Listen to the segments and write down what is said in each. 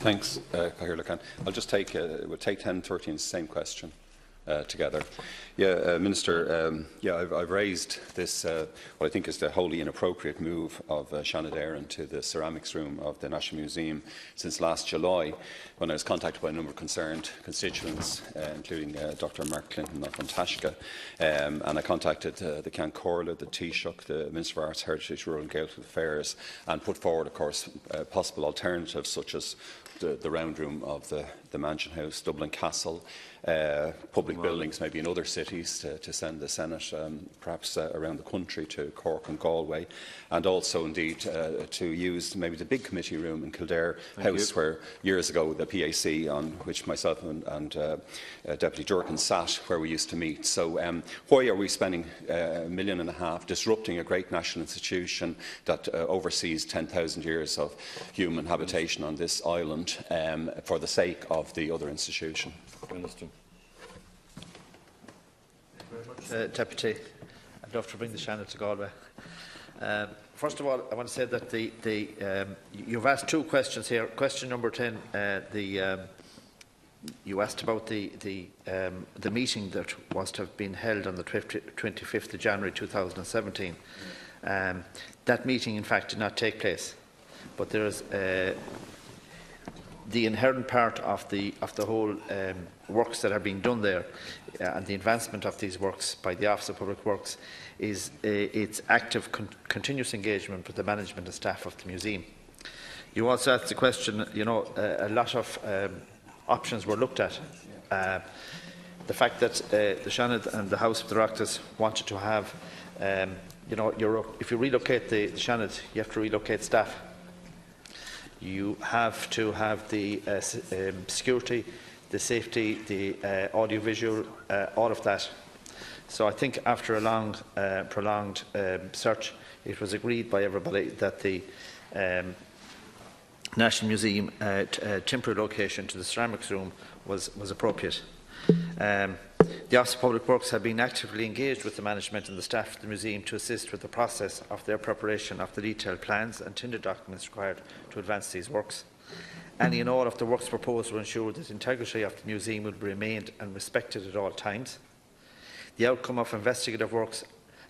Thanks, Cathaoirleach Can. I'll just take we'll take 10 and 13 as the same question together. Yeah, Minister. I've raised this what I think is the wholly inappropriate move of Seanad Éireann to the ceramics room of the National Museum since last July, when I was contacted by a number of concerned constituents, including Dr. Mark Clinton of Fontashka, and I contacted the Ceann Comhairle, the Taoiseach, the Minister of Arts, Heritage, Rural and Gaeltacht Affairs, and put forward, of course, possible alternatives such as the round room of the Mansion House, Dublin Castle, public buildings maybe in other cities to send the Senate perhaps around the country to Cork and Galway, and also indeed to use maybe the big committee room in Kildare House, where years ago the PAC, on which myself and Deputy Durkin sat, where we used to meet. So why are we spending £1.5 million disrupting a great national institution that oversees 10,000 years of human habitation on this island for the sake of the other institution? Minister. Thank you very much, Deputy. I'd love to bring the Seanad to Galway. First of all, I want to say that you've asked two questions here. Question number 10, you asked about the meeting that was to have been held on the 25th of January 2017. That meeting, in fact, did not take place, but there is the inherent part of the whole works that are being done there, and the advancement of these works by the Office of Public Works is its active, continuous engagement with the management and staff of the museum. You also asked the question, a lot of options were looked at. The fact that the Seanad and the House of the Oireachtas wanted to have, if you relocate the Seanad, you have to relocate staff. You have to have the security, the safety, the audiovisual, all of that. So I think after a long, prolonged search, it was agreed by everybody that the National Museum temporary location to the ceramics room was appropriate. The Office of Public Works have been actively engaged with the management and the staff of the museum to assist with the process of their preparation of the detailed plans and tender documents required to advance these works. Any and all of the works proposed will ensure that the integrity of the museum will be remained and respected at all times. The outcome of investigative works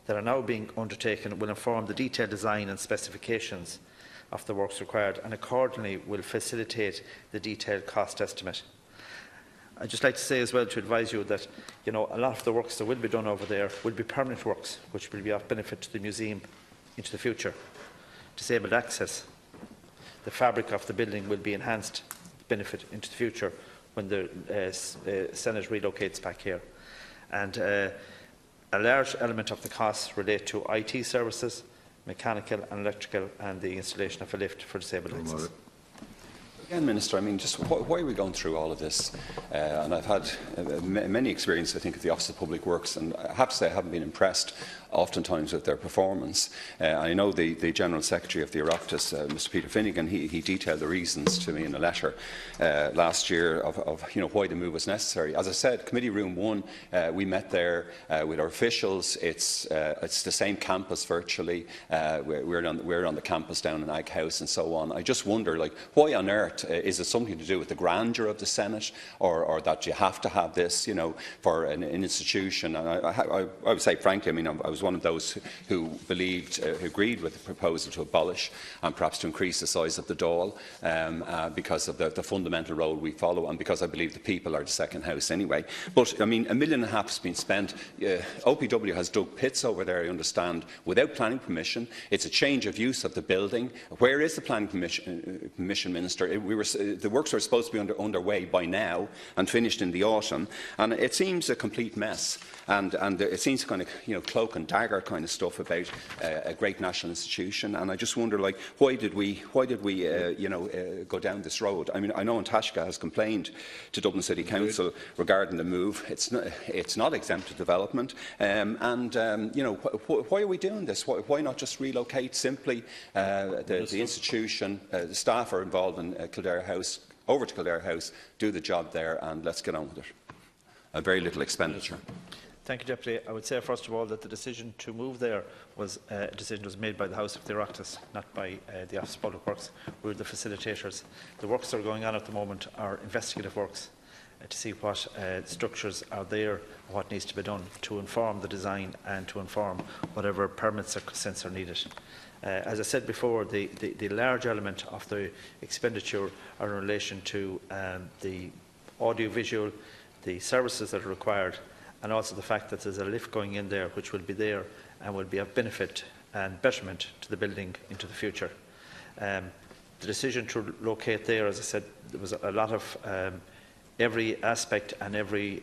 that are now being undertaken will inform the detailed design and specifications of the works required, and accordingly will facilitate the detailed cost estimate. I'd just like to say as well, to advise you that a lot of the works that will be done over there will be permanent works, which will be of benefit to the museum into the future. Disabled access, the fabric of the building will be enhanced benefit into the future when the Senate relocates back here. And a large element of the costs relate to IT services, mechanical and electrical, and the installation of a lift for disabled access. Again, Minister, I mean, just why are we going through all of this? And I've had many experiences, I think, at the Office of Public Works, and I have to say I haven't been impressed oftentimes with their performance. I know the General Secretary of the Oireachtas, Mr Peter Finnegan, he detailed the reasons to me in a letter last year of why the move was necessary. As I said, Committee Room 1, we met there with our officials. It's the same campus virtually. We're on the campus down in Ag House and so on. I just wonder, why on earth? Is it something to do with the grandeur of the Senate, or that you have to have this, for an institution? And I would say, frankly, I mean, I was one of those who agreed with the proposal to abolish and perhaps to increase the size of the Dáil because of the fundamental role we follow, and because I believe the people are the second house anyway. But I mean, £1.5 million has been spent. OPW has dug pits over there, I understand, without planning permission. It's a change of use of the building. Where is the planning permission, Minister? The works are supposed to be underway by now and finished in the autumn, and it seems a complete mess. And it seems kind of cloak and dagger kind of stuff about a great national institution. And I just wonder, why did we go down this road? I mean, I know Antashka has complained to Dublin City Council regarding the move. It's not exempt of development. Why are we doing this? Why not just relocate simply the institution? The staff are involved in Kildare House, over to Kildare House, do the job there, and let's get on with it. A very little expenditure. Thank you, Deputy. I would say, first of all, that the decision to move there was a decision was made by the House of the Oireachtas, not by the Office of Public Works. We were the facilitators. The works that are going on at the moment are investigative works to see what structures are there and what needs to be done to inform the design and to inform whatever permits or consents are needed. As I said before, the large element of the expenditure are in relation to the audio-visual, the services that are required, and also the fact that there's a lift going in there which will be there and will be of benefit and betterment to the building into the future. The decision to locate there, as I said, there was a lot of every aspect and every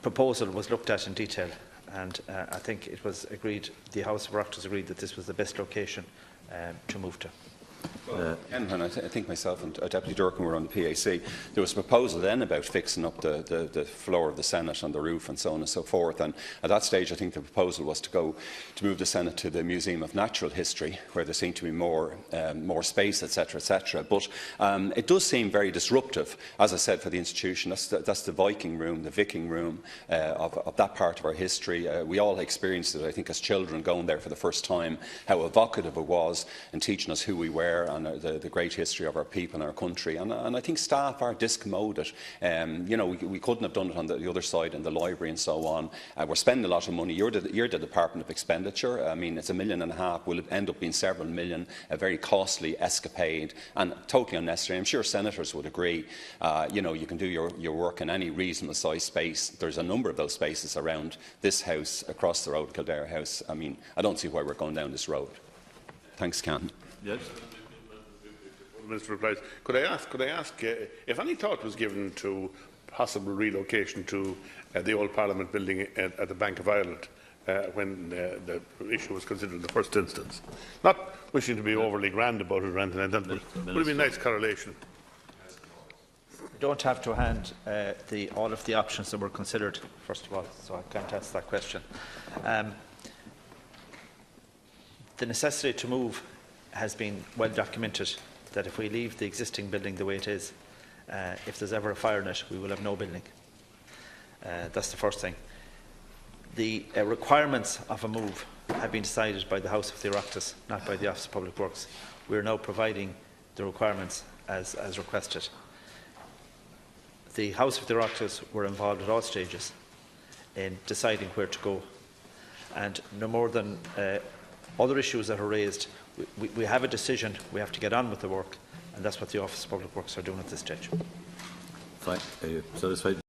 proposal was looked at in detail, and I think it was agreed, the House of Oireachtas agreed that this was the best location to move to. When I think myself and Deputy Durkin were on the PAC, there was a proposal then about fixing up the floor of the Senate and the roof and so on and so forth. And at that stage, I think the proposal was to move the Senate to the Museum of Natural History, where there seemed to be more space, etc., etc. But it does seem very disruptive, as I said, for the institution. That's the Viking room, the Viking room of that part of our history. We all experienced it, I think, as children going there for the first time, how evocative it was in teaching us who we were and the great history of our people and our country. And I think staff are discommoded. You know, we couldn't have done it on the other side in the library and so on. We're spending a lot of money. You're the Department of Expenditure. I mean, it's $1.5 million. Will it end up being several million? A very costly escapade and totally unnecessary. I'm sure senators would agree. You know, you can do your work in any reasonable size space. There's a number of those spaces around this house, across the road, Kildare House. I mean, I don't see why we're going down this road. Thanks, Ken. Yes. Minister replies, could I ask if any thought was given to possible relocation to the old Parliament building at the Bank of Ireland when the issue was considered in the first instance? Not wishing to be overly grand about it or anything like that, but would it be a nice correlation? You don't have to hand all of the options that were considered, first of all, so I can't answer that question. The necessity to move has been well documented, that if we leave the existing building the way it is, if there's ever a fire in it, we will have no building. That's the first thing. The requirements of a move have been decided by the House of the Oireachtas, not by the Office of Public Works. We are now providing the requirements as requested. The House of the Oireachtas were involved at all stages in deciding where to go, and no more than other issues that are raised, we have a decision, we have to get on with the work, and that's what the Office of Public Works are doing at this stage. Fine. Are you satisfied?